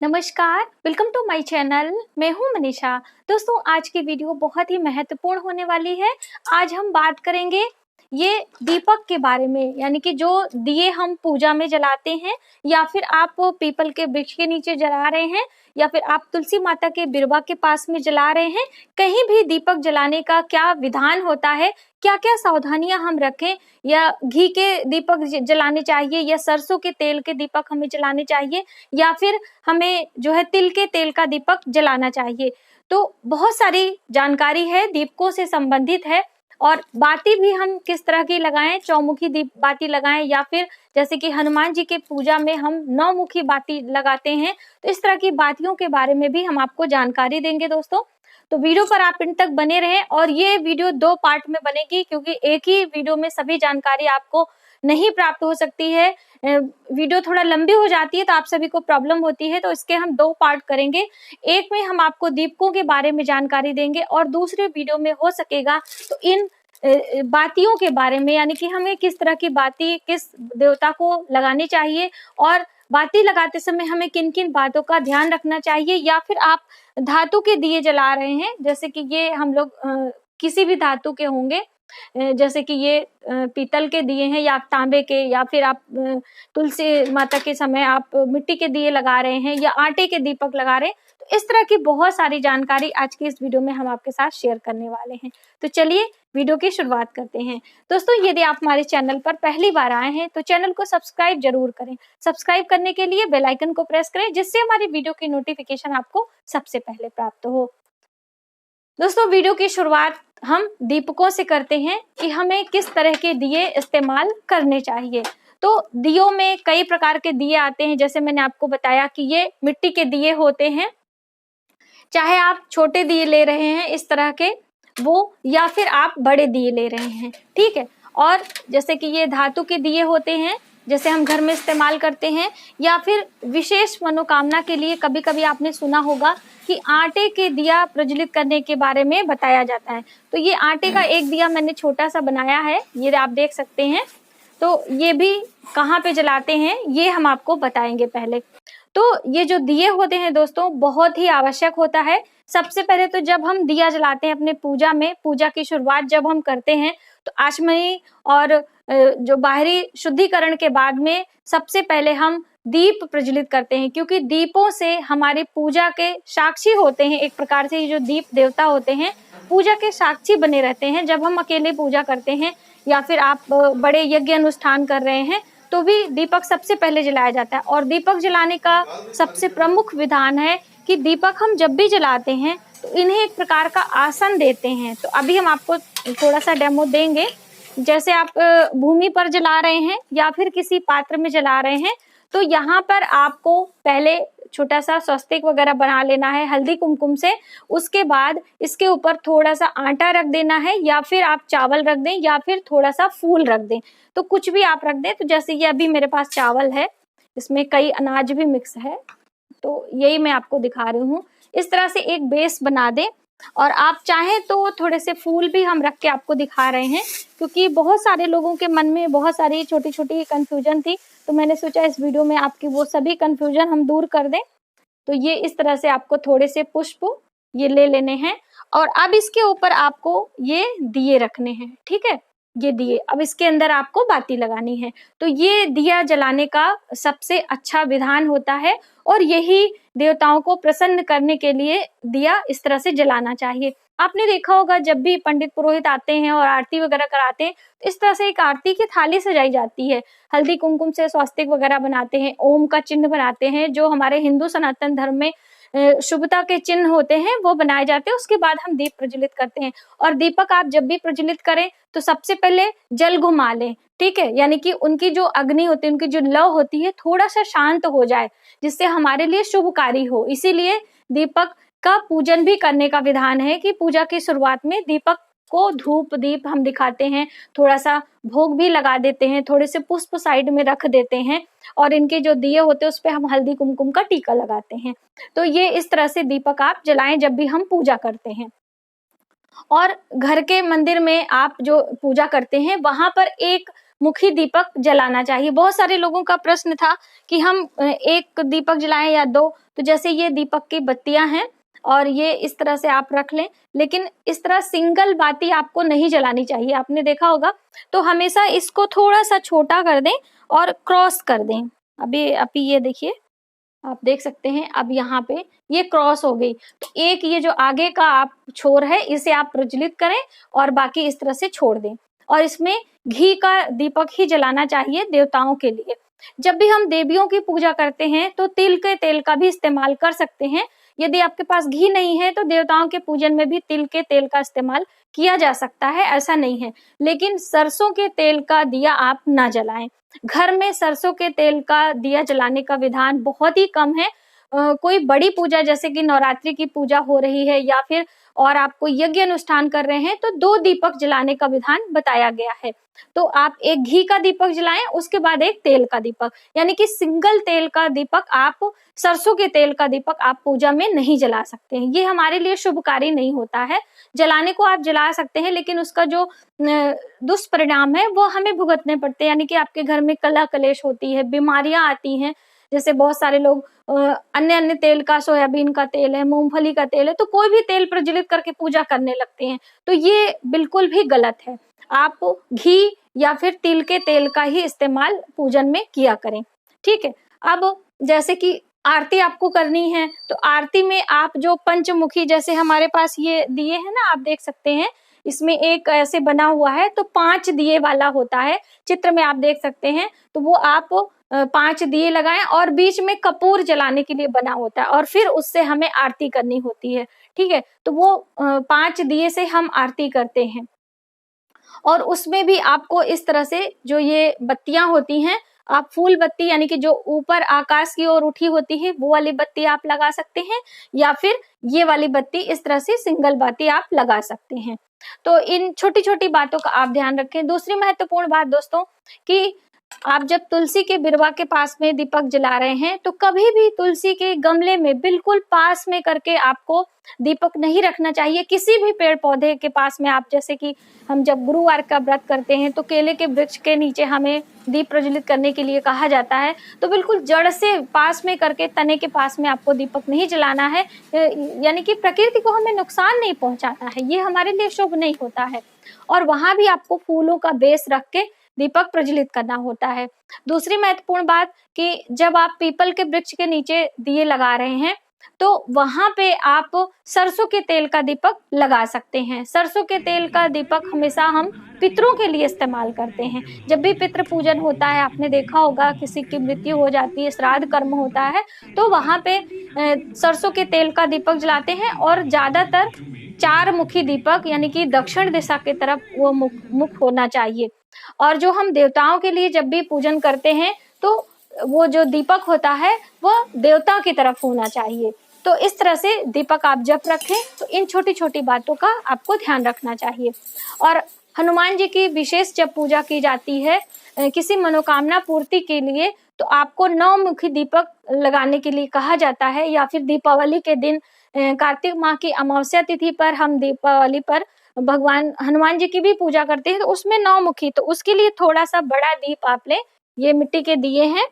नमस्कार, welcome to my channel. मैं हूं मनीषा। दोस्तों, आज की वीडियो बहुत ही महत्वपूर्ण होने वाली है। आज हम बात करेंगे ये दीपक के बारे में, यानी कि जो दिए हम पूजा में जलाते हैं, या फिर आप पीपल के वृक्ष के नीचे जला रहे हैं, या फिर आप तुलसी माता के बिरवा के पास में जला रहे हैं। कहीं भी दीपक जलाने का क्या विधान होता है, क्या क्या सावधानियां हम रखें, या घी के दीपक जलाने चाहिए, या सरसों के तेल के दीपक हमें जलाने चाहिए, या फिर हमें जो है तिल के तेल का दीपक जलाना चाहिए। तो बहुत सारी जानकारी है, दीपकों से संबंधित है। और बाती भी हम किस तरह की लगाएं, चौमुखी दीप बाती लगाएं, या फिर जैसे कि हनुमान जी के पूजा में हम नौमुखी बाती लगाते हैं। तो इस तरह की बातियों के बारे में भी हम आपको जानकारी देंगे दोस्तों। तो वीडियो पर आप इन तक बने रहें। और ये वीडियो 2 पार्ट में बनेगी, क्योंकि एक ही वीडियो में सभी जानकारी आपको नहीं प्राप्त हो सकती है। वीडियो थोड़ा लंबी हो जाती है तो आप सभी को प्रॉब्लम होती है, तो इसके हम 2 पार्ट करेंगे। एक में हम आपको दीपकों के बारे में जानकारी देंगे, और दूसरे वीडियो में हो सकेगा तो इन बातियों के बारे में, यानी कि हमें किस तरह की बाती किस देवता को लगानी चाहिए, और बाती लगाते समय हमें किन किन बातों का ध्यान रखना चाहिए। या फिर आप धातु के दिए जला रहे हैं, जैसे कि ये हम लोग किसी भी धातु के होंगे, जैसे कि ये पीतल के दिए हैं या तांबे के, या फिर आप तुलसी माता के समय आप मिट्टी के दिए लगा रहे हैं, या आटे के दीपक लगा रहे हैं। तो इस तरह की बहुत सारी जानकारी आज की इस वीडियो में हम आपके साथ शेयर करने वाले हैं। तो चलिए वीडियो की शुरुआत करते हैं। दोस्तों, यदि आप हमारे चैनल पर पहली बार आए हैं तो चैनल को सब्सक्राइब जरूर करें। सब्सक्राइब करने के लिए बेल आइकन को प्रेस करें, जिससे हमारी वीडियो की नोटिफिकेशन आपको सबसे पहले प्राप्त हो। दोस्तों, वीडियो की शुरुआत हम दीपकों से करते हैं कि हमें किस तरह के दिए इस्तेमाल करने चाहिए। तो दियों में कई प्रकार के दिए आते हैं, जैसे मैंने आपको बताया कि ये मिट्टी के दिए होते हैं, चाहे आप छोटे दिए ले रहे हैं इस तरह के वो, या फिर आप बड़े दिए ले रहे हैं, ठीक है। और जैसे कि ये धातु के दिए होते हैं, जैसे हम घर में इस्तेमाल करते हैं, या फिर विशेष मनोकामना के लिए कभी कभी आपने सुना होगा कि आटे के दिया प्रज्वलित करने के बारे में बताया जाता है। तो ये आटे का एक दिया मैंने छोटा सा बनाया है, ये आप देख सकते हैं। तो ये भी कहाँ पे जलाते हैं ये हम आपको बताएंगे पहले। तो ये जो दिए होते हैं दोस्तों, बहुत ही आवश्यक होता है। सबसे पहले तो जब हम दिया जलाते हैं अपने पूजा में, पूजा की शुरुआत जब हम करते हैं, तो आचमनी और जो बाहरी शुद्धिकरण के बाद में सबसे पहले हम दीप प्रज्वलित करते हैं, क्योंकि दीपों से हमारी पूजा के साक्षी होते हैं। एक प्रकार से ये जो दीप देवता होते हैं पूजा के साक्षी बने रहते हैं। जब हम अकेले पूजा करते हैं, या फिर आप बड़े यज्ञ अनुष्ठान कर रहे हैं, तो भी दीपक सबसे पहले जलाया जाता है। और दीपक जलाने का सबसे प्रमुख विधान है कि दीपक हम जब भी जलाते हैं तो इन्हें एक प्रकार का आसन देते हैं। तो अभी हम आपको थोड़ा सा डेमो देंगे। जैसे आप भूमि पर जला रहे हैं या फिर किसी पात्र में जला रहे हैं, तो यहाँ पर आपको पहले छोटा सा स्वस्तिक वगैरह बना लेना है हल्दी कुमकुम से। उसके बाद इसके ऊपर थोड़ा सा आटा रख देना है, या फिर आप चावल रख दें, या फिर थोड़ा सा फूल रख दें, तो कुछ भी आप रख दें। तो जैसे ये अभी मेरे पास चावल है, इसमें कई अनाज भी मिक्स है, तो यही मैं आपको दिखा रही हूँ। इस तरह से एक बेस बना दें, और आप चाहें तो थोड़े से फूल भी हम रख के आपको दिखा रहे हैं, क्योंकि बहुत सारे लोगों के मन में बहुत सारी छोटी छोटी कंफ्यूजन थी। तो मैंने सोचा इस वीडियो में आपकी वो सभी कंफ्यूजन हम दूर कर दें। तो ये इस तरह से आपको थोड़े से पुष्प ये ले लेने हैं, और अब इसके ऊपर आपको ये दिए रखने हैं, ठीक है। ये दिए, अब इसके अंदर आपको बाती लगानी है। तो ये दिया जलाने का सबसे अच्छा विधान होता है, और यही देवताओं को प्रसन्न करने के लिए दिया इस तरह से जलाना चाहिए। आपने देखा होगा जब भी पंडित पुरोहित आते हैं और आरती वगैरह कराते हैं, इस तरह से एक आरती की थाली सजाई जाती है, हल्दी कुमकुम से स्वस्तिक वगैरह बनाते हैं, ओम का चिन्ह बनाते हैं, जो हमारे हिंदू सनातन धर्म में शुभता के चिन्ह होते हैं वो बनाए जाते हैं। उसके बाद हम दीप प्रज्वलित करते हैं। और दीपक आप जब भी प्रज्वलित करें तो सबसे पहले जल घुमा लें, ठीक है, यानी कि उनकी जो अग्नि होती है, उनकी जो लौ होती है, थोड़ा सा शांत हो जाए, जिससे हमारे लिए शुभकारी हो। इसीलिए दीपक का पूजन भी करने का विधान है कि पूजा की शुरुआत में दीपक को धूप दीप हम दिखाते हैं, थोड़ा सा भोग भी लगा देते हैं, थोड़े से पुष्प साइड में रख देते हैं, और इनके जो दिए होते हैं उस पे हम हल्दी कुमकुम का टीका लगाते हैं। तो ये इस तरह से दीपक आप जलाएं जब भी हम पूजा करते हैं। और घर के मंदिर में आप जो पूजा करते हैं वहां पर एक मुखी दीपक जलाना चाहिए। बहुत सारे लोगों का प्रश्न था कि हम एक दीपक जलाएं या दो। तो जैसे ये दीपक की बत्तियां हैं और ये इस तरह से आप रख लें, लेकिन इस तरह सिंगल बाती आपको नहीं जलानी चाहिए, आपने देखा होगा। तो हमेशा इसको थोड़ा सा छोटा कर दें और क्रॉस कर दें। अभी ये देखिए, आप देख सकते हैं, अब यहाँ पे ये क्रॉस हो गई। तो एक ये जो आगे का आप छोर है इसे आप प्रज्वलित करें और बाकी इस तरह से छोड़ दें। और इसमें घी का दीपक ही जलाना चाहिए देवताओं के लिए। जब भी हम देवियों की पूजा करते हैं तो तिल के तेल का भी इस्तेमाल कर सकते हैं। यदि आपके पास घी नहीं है तो देवताओं के पूजन में भी तिल के तेल का इस्तेमाल किया जा सकता है, ऐसा नहीं है। लेकिन सरसों के तेल का दिया आप ना जलाएं। घर में सरसों के तेल का दिया जलाने का विधान बहुत ही कम है। कोई बड़ी पूजा जैसे कि नवरात्रि की पूजा हो रही है या फिर और आप कोई यज्ञ अनुष्ठान कर रहे हैं तो 2 दीपक जलाने का विधान बताया गया है। तो आप एक घी का दीपक जलाएं, उसके बाद एक तेल का दीपक, यानी कि सिंगल तेल का दीपक आप, सरसों के तेल का दीपक आप पूजा में नहीं जला सकते हैं। ये हमारे लिए शुभकारी नहीं होता है। जलाने को आप जला सकते हैं लेकिन उसका जो दुष्परिणाम है वो हमें भुगतने पड़ते हैं, यानी कि आपके घर में कलह कलेश होती है, बीमारियां आती हैं। जैसे बहुत सारे लोग अन्य अन्य तेल का, सोयाबीन का तेल है, मूंगफली का तेल है, तो कोई भी तेल प्रज्वलित करके पूजा करने लगते हैं। तो ये बिल्कुल भी गलत है। आप घी या फिर तिल के तेल का ही इस्तेमाल पूजन में किया करें, ठीक है। अब जैसे कि आरती आपको करनी है तो आरती में आप जो पंचमुखी, जैसे हमारे पास ये दिए हैं ना, आप देख सकते हैं, इसमें एक ऐसे बना हुआ है तो 5 दिए वाला होता है, चित्र में आप देख सकते हैं। तो वो आप 5 दिए लगाएं और बीच में कपूर जलाने के लिए बना होता है और फिर उससे हमें आरती करनी होती है, ठीक है। तो वो 5 दिए से हम आरती करते हैं और उसमें भी आपको इस तरह से जो ये बत्तियां होती हैं, आप फूल बत्ती, यानी कि जो ऊपर आकाश की ओर उठी होती है वो वाली बत्ती आप लगा सकते हैं, या फिर ये वाली बत्ती इस तरह से सिंगल बत्ती आप लगा सकते हैं। तो इन छोटी छोटी बातों का आप ध्यान रखें। दूसरी महत्वपूर्ण बात दोस्तों, कि आप जब तुलसी के बिरवा के पास में दीपक जला रहे हैं तो कभी भी तुलसी के गमले में बिल्कुल पास में करके आपको दीपक नहीं रखना चाहिए। किसी भी पेड़ पौधे के पास में आप, जैसे कि हम जब गुरुवार का व्रत करते हैं तो केले के वृक्ष के नीचे हमें दीप प्रज्वलित करने के लिए कहा जाता है, तो बिल्कुल जड़ से पास में करके, तने के पास में आपको दीपक नहीं जलाना है, यानी कि प्रकृति को हमें नुकसान नहीं पहुंचाना है, ये हमारे लिए शुभ नहीं होता है। और वहां भी आपको फूलों का बेस रख के दीपक प्रज्वलित करना होता है। दूसरी महत्वपूर्ण बात, कि जब आप पीपल के वृक्ष के नीचे दिए लगा रहे हैं तो वहां पे आप सरसों के तेल का दीपक लगा सकते हैं। सरसों के तेल का दीपक हमेशा हम पितरों के लिए इस्तेमाल करते हैं। जब भी पितृ पूजन होता है, आपने देखा होगा, किसी की मृत्यु हो जाती है, श्राद्ध कर्म होता है, तो वहां पे सरसों के तेल का दीपक जलाते हैं और ज्यादातर 4 मुखी दीपक, यानी कि दक्षिण दिशा की तरफ वो मुख होना चाहिए। और जो हम देवताओं के लिए जब भी पूजन करते हैं तो वो जो दीपक होता है वो देवता की तरफ होना चाहिए। तो इस तरह से दीपक आप जब रखें तो इन छोटी छोटी बातों का आपको ध्यान रखना चाहिए। और हनुमान जी की विशेष जब पूजा की जाती है किसी मनोकामना पूर्ति के लिए, तो आपको 9 मुखी दीपक लगाने के लिए कहा जाता है। या फिर दीपावली के दिन, कार्तिक माह की अमावस्या तिथि पर हम दीपावली पर भगवान हनुमान जी की भी पूजा करते हैं, तो उसमें 9 मुखी, तो उसके लिए थोड़ा सा बड़ा दीप आप लें। ये मिट्टी के दिए हैं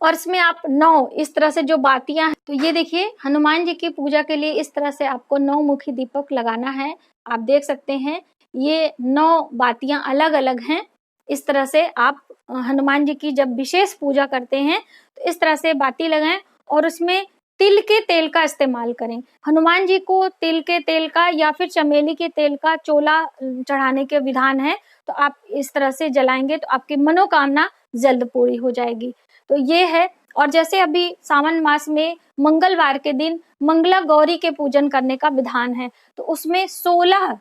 और इसमें आप 9 इस तरह से जो बातियां हैं, तो ये देखिए हनुमान जी की पूजा के लिए इस तरह से आपको 9 मुखी दीपक लगाना है। आप देख सकते हैं ये 9 बातियां अलग अलग हैं। इस तरह से आप हनुमान जी की जब विशेष पूजा करते हैं तो इस तरह से बाती लगाएं और उसमें तिल के तेल का इस्तेमाल करें। हनुमान जी को तिल के तेल का या फिर चमेली के तेल का चोला चढ़ाने के विधान है, तो आप इस तरह से जलाएंगे तो आपकी मनोकामना जल्द पूरी हो जाएगी। तो ये है। और जैसे अभी सावन मास में मंगलवार के दिन मंगला गौरी के पूजन करने का विधान है, तो उसमें 16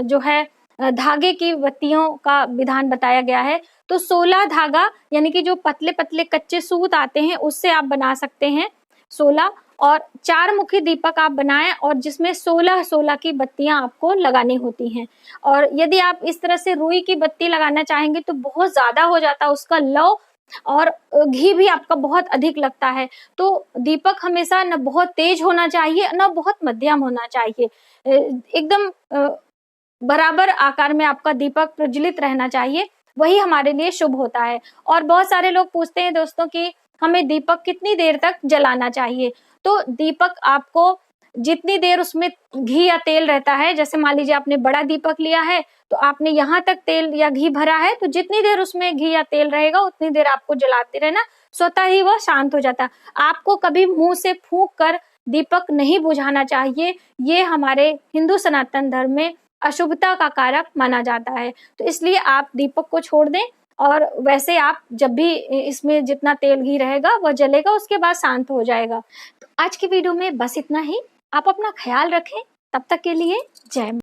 जो है धागे की बत्तियों का विधान बताया गया है। तो 16 धागा, यानी कि जो पतले पतले कच्चे सूत आते हैं उससे आप बना सकते हैं 16, और 4 मुखी दीपक आप बनाएं और जिसमें 16 की बत्तियां आपको लगानी होती हैं। और यदि आप इस तरह से रुई की बत्ती लगाना चाहेंगे तो बहुत ज्यादा हो जाता है उसका लौ, और घी भी आपका बहुत अधिक लगता है। तो दीपक हमेशा न बहुत तेज होना चाहिए न बहुत मध्यम होना चाहिए, एकदम बराबर आकार में आपका दीपक प्रज्वलित रहना चाहिए। वही हमारे लिए शुभ होता है। और बहुत सारे लोग पूछते हैं दोस्तों कि हमें दीपक कितनी देर तक जलाना चाहिए। तो दीपक आपको जितनी देर उसमें घी या तेल रहता है, जैसे मान लीजिए आपने बड़ा दीपक लिया है तो आपने यहाँ तक तेल या घी भरा है, तो जितनी देर उसमें घी या तेल रहेगा उतनी देर आपको जलाते रहना, स्वतः ही वह शांत हो जाता है। आपको कभी मुंह से फूंक कर दीपक नहीं बुझाना चाहिए, ये हमारे हिंदू सनातन धर्म में अशुभता का कारक माना जाता है। तो इसलिए आप दीपक को छोड़ दें, और वैसे आप जब भी इसमें जितना तेल घी रहेगा वह जलेगा, उसके बाद शांत हो जाएगा। तो आज की वीडियो में बस इतना ही। आप अपना ख्याल रखें, तब तक के लिए जय मां।